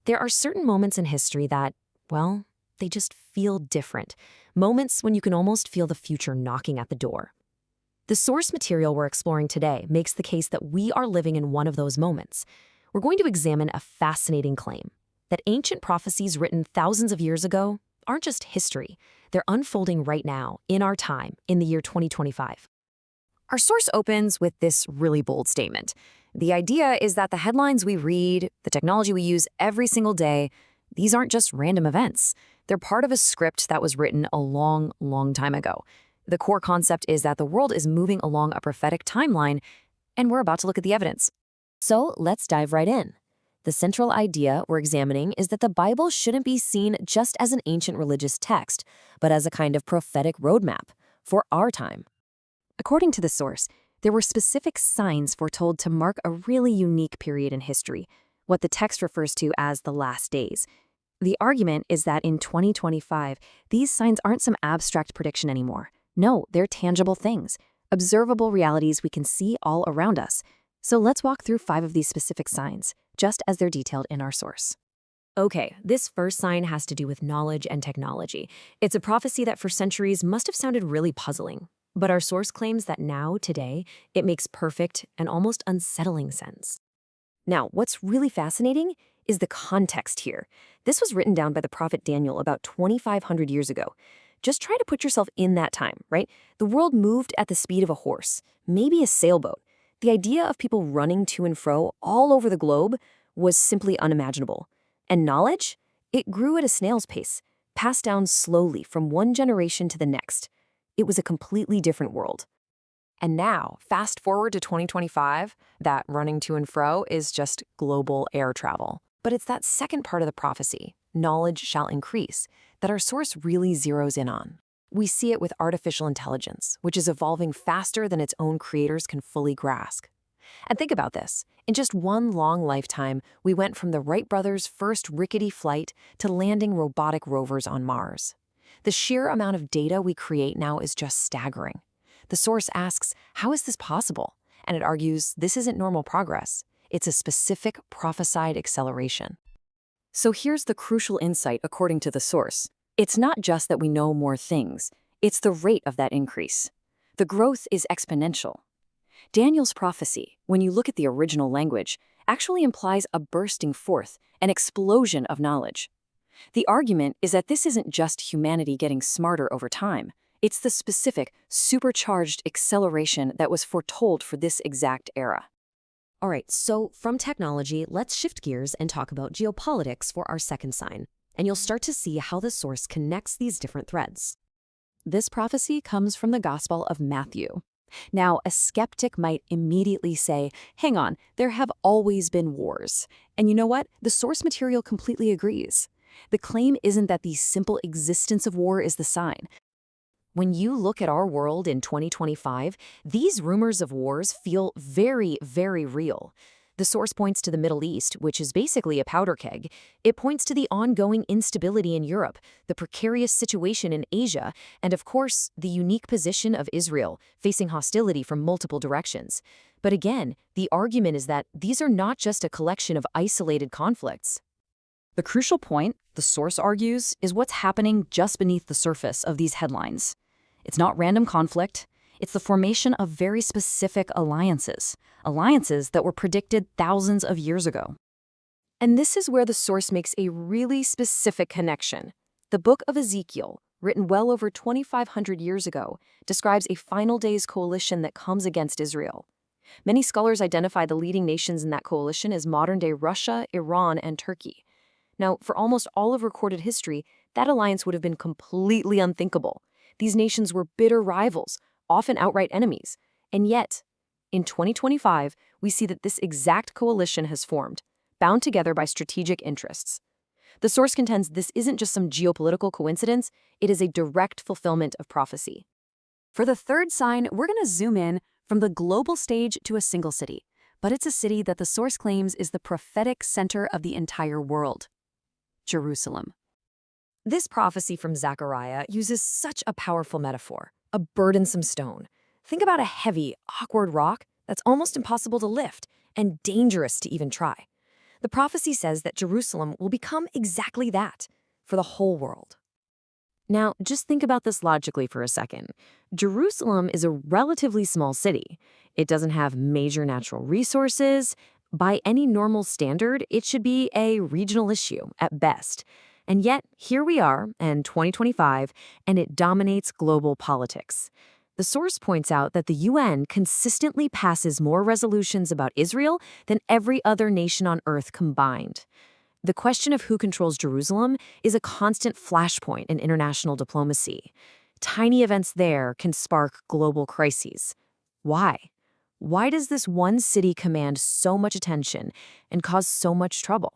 There are certain moments in history that, well, they just feel different. Moments when you can almost feel the future knocking at the door. The source material we're exploring today makes the case that we are living in one of those moments. We're going to examine a fascinating claim, that ancient prophecies written thousands of years ago aren't just history. They're unfolding right now, in our time, in the year 2025. Our source opens with this really bold statement. The idea is that the headlines we read, the technology we use every single day, these aren't just random events. They're part of a script that was written a long, long time ago. The core concept is that the world is moving along a prophetic timeline, and we're about to look at the evidence. So let's dive right in. The central idea we're examining is that the Bible shouldn't be seen just as an ancient religious text, but as a kind of prophetic roadmap for our time. According to the source, there were specific signs foretold to mark a really unique period in history, what the text refers to as the last days. The argument is that in 2025, these signs aren't some abstract prediction anymore. No, they're tangible things, observable realities we can see all around us. So let's walk through 5 of these specific signs, just as they're detailed in our source. Okay, this first sign has to do with knowledge and technology. It's a prophecy that for centuries must have sounded really puzzling. But our source claims that now, today, it makes perfect and almost unsettling sense. Now, what's really fascinating is the context here. This was written down by the prophet Daniel about 2,500 years ago. Just try to put yourself in that time, right? The world moved at the speed of a horse, maybe a sailboat. The idea of people running to and fro all over the globe was simply unimaginable. And knowledge? It grew at a snail's pace, passed down slowly from one generation to the next. It was a completely different world. And now, fast forward to 2025, that running to and fro is just global air travel. But it's that second part of the prophecy, knowledge shall increase, that our source really zeroes in on. We see it with artificial intelligence, which is evolving faster than its own creators can fully grasp. And think about this. In just one long lifetime, we went from the Wright brothers' first rickety flight to landing robotic rovers on Mars. The sheer amount of data we create now is just staggering. The source asks, how is this possible? And it argues this isn't normal progress. It's a specific prophesied acceleration. So here's the crucial insight according to the source. It's not just that we know more things, it's the rate of that increase. The growth is exponential. Daniel's prophecy, when you look at the original language, actually implies a bursting forth, an explosion of knowledge. The argument is that this isn't just humanity getting smarter over time. It's the specific, supercharged acceleration that was foretold for this exact era. All right, so from technology, let's shift gears and talk about geopolitics for our second sign, and you'll start to see how the source connects these different threads. This prophecy comes from the Gospel of Matthew. Now, a skeptic might immediately say, hang on, there have always been wars. And you know what? The source material completely agrees. The claim isn't that the simple existence of war is the sign. When you look at our world in 2025, these rumors of wars feel very, very real. The source points to the Middle East, which is basically a powder keg. It points to the ongoing instability in Europe, the precarious situation in Asia, and of course, the unique position of Israel, facing hostility from multiple directions. But again, the argument is that these are not just a collection of isolated conflicts. The crucial point, the source argues, is what's happening just beneath the surface of these headlines. It's not random conflict. It's the formation of very specific alliances that were predicted thousands of years ago. And this is where the source makes a really specific connection. The book of Ezekiel, written well over 2,500 years ago, describes a final days coalition that comes against Israel. Many scholars identify the leading nations in that coalition as modern-day Russia, Iran, and Turkey. Now, for almost all of recorded history, that alliance would have been completely unthinkable. These nations were bitter rivals, often outright enemies. And yet, in 2025, we see that this exact coalition has formed, bound together by strategic interests. The source contends this isn't just some geopolitical coincidence, it is a direct fulfillment of prophecy. For the third sign, we're going to zoom in from the global stage to a single city, but it's a city that the source claims is the prophetic center of the entire world. Jerusalem. This prophecy from Zechariah uses such a powerful metaphor, a burdensome stone. Think about a heavy, awkward rock that's almost impossible to lift and dangerous to even try. The prophecy says that Jerusalem will become exactly that for the whole world. Now, just think about this logically for a second. Jerusalem is a relatively small city. It doesn't have major natural resources. By any normal standard, it should be a regional issue at best. And yet, here we are in 2025, and it dominates global politics. The source points out that the UN consistently passes more resolutions about Israel than every other nation on Earth combined. The question of who controls Jerusalem is a constant flashpoint in international diplomacy. Tiny events there can spark global crises. Why? Why does this one city command so much attention and cause so much trouble?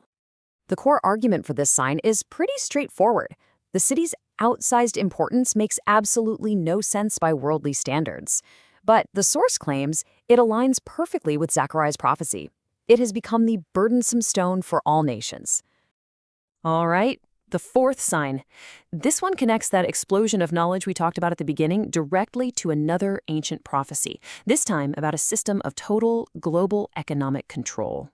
The core argument for this sign is pretty straightforward. The city's outsized importance makes absolutely no sense by worldly standards. But the source claims it aligns perfectly with Zechariah's prophecy. It has become the burdensome stone for all nations. All right, the fourth sign. This one connects that explosion of knowledge we talked about at the beginning directly to another ancient prophecy, this time about a system of total global economic control.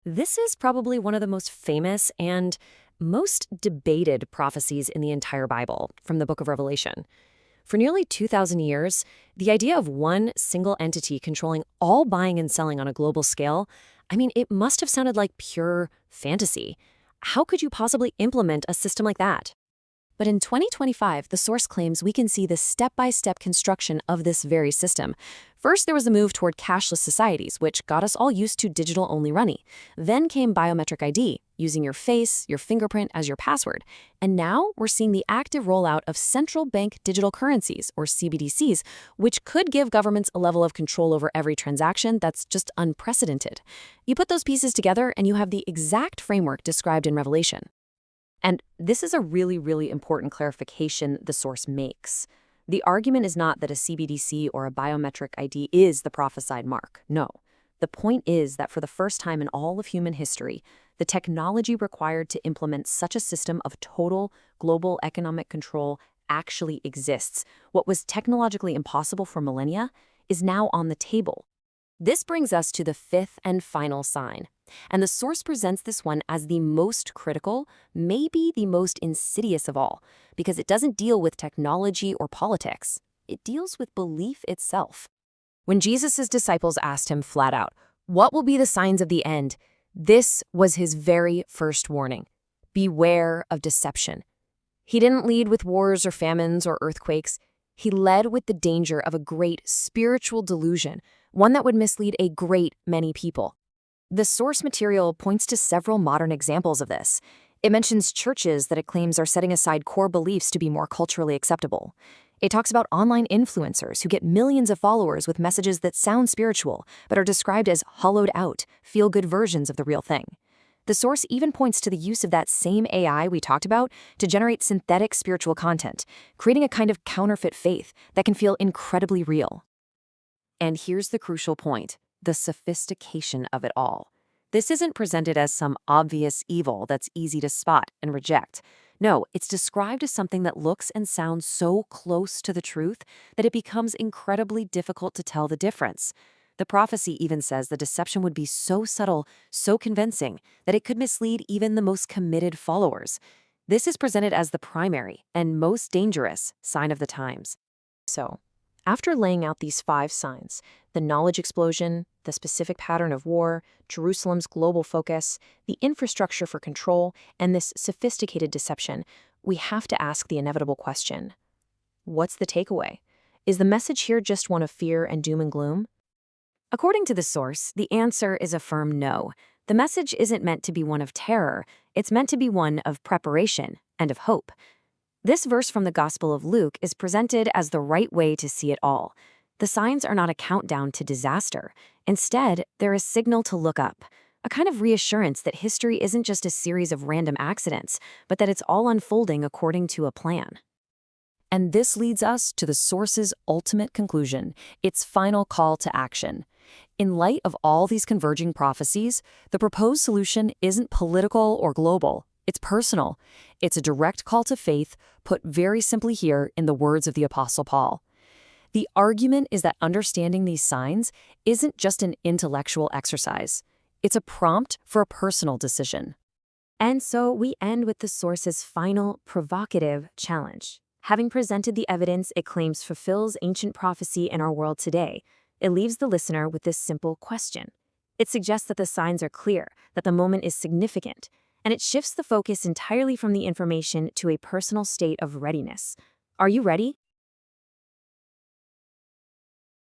This is probably one of the most famous and most debated prophecies in the entire Bible, from the book of Revelation. For nearly 2,000 years, the idea of one single entity controlling all buying and selling on a global scale, it must have sounded like pure fantasy. How could you possibly implement a system like that? But in 2025, the source claims we can see the step-by-step construction of this very system. First, there was the move toward cashless societies, which got us all used to digital-only money. Then came biometric ID, using your face, your fingerprint as your password. And now we're seeing the active rollout of central bank digital currencies, or CBDCs, which could give governments a level of control over every transaction that's just unprecedented. You put those pieces together and you have the exact framework described in Revelation. And this is a really, really important clarification the source makes. The argument is not that a CBDC or a biometric ID is the prophesied mark. No. The point is that for the first time in all of human history, the technology required to implement such a system of total global economic control actually exists. What was technologically impossible for millennia is now on the table. This brings us to the fifth and final sign. And the source presents this one as the most critical, maybe the most insidious of all, because it doesn't deal with technology or politics. It deals with belief itself. When Jesus' disciples asked him flat out, "What will be the signs of the end?" this was his very first warning. Beware of deception. He didn't lead with wars or famines or earthquakes. He led with the danger of a great spiritual delusion, one that would mislead a great many people. The source material points to several modern examples of this. It mentions churches that it claims are setting aside core beliefs to be more culturally acceptable. It talks about online influencers who get millions of followers with messages that sound spiritual, but are described as hollowed out, feel-good versions of the real thing. The source even points to the use of that same AI we talked about to generate synthetic spiritual content, creating a kind of counterfeit faith that can feel incredibly real. And here's the crucial point. The sophistication of it all. This isn't presented as some obvious evil that's easy to spot and reject. No, it's described as something that looks and sounds so close to the truth that it becomes incredibly difficult to tell the difference. The prophecy even says the deception would be so subtle, so convincing, that it could mislead even the most committed followers. This is presented as the primary and most dangerous sign of the times. So, after laying out these 5 signs, the knowledge explosion, the specific pattern of war, Jerusalem's global focus, the infrastructure for control, and this sophisticated deception, we have to ask the inevitable question. What's the takeaway? Is the message here just one of fear and doom and gloom? According to the source, the answer is a firm no. The message isn't meant to be one of terror, it's meant to be one of preparation and of hope. This verse from the Gospel of Luke is presented as the right way to see it all. The signs are not a countdown to disaster. Instead, they're a signal to look up, a kind of reassurance that history isn't just a series of random accidents, but that it's all unfolding according to a plan. And this leads us to the source's ultimate conclusion, its final call to action. In light of all these converging prophecies, the proposed solution isn't political or global. It's personal. It's a direct call to faith, put very simply here in the words of the Apostle Paul. The argument is that understanding these signs isn't just an intellectual exercise. It's a prompt for a personal decision. And so we end with the source's final, provocative challenge. Having presented the evidence it claims fulfills ancient prophecy in our world today, it leaves the listener with this simple question. It suggests that the signs are clear, that the moment is significant, and it shifts the focus entirely from the information to a personal state of readiness. Are you ready?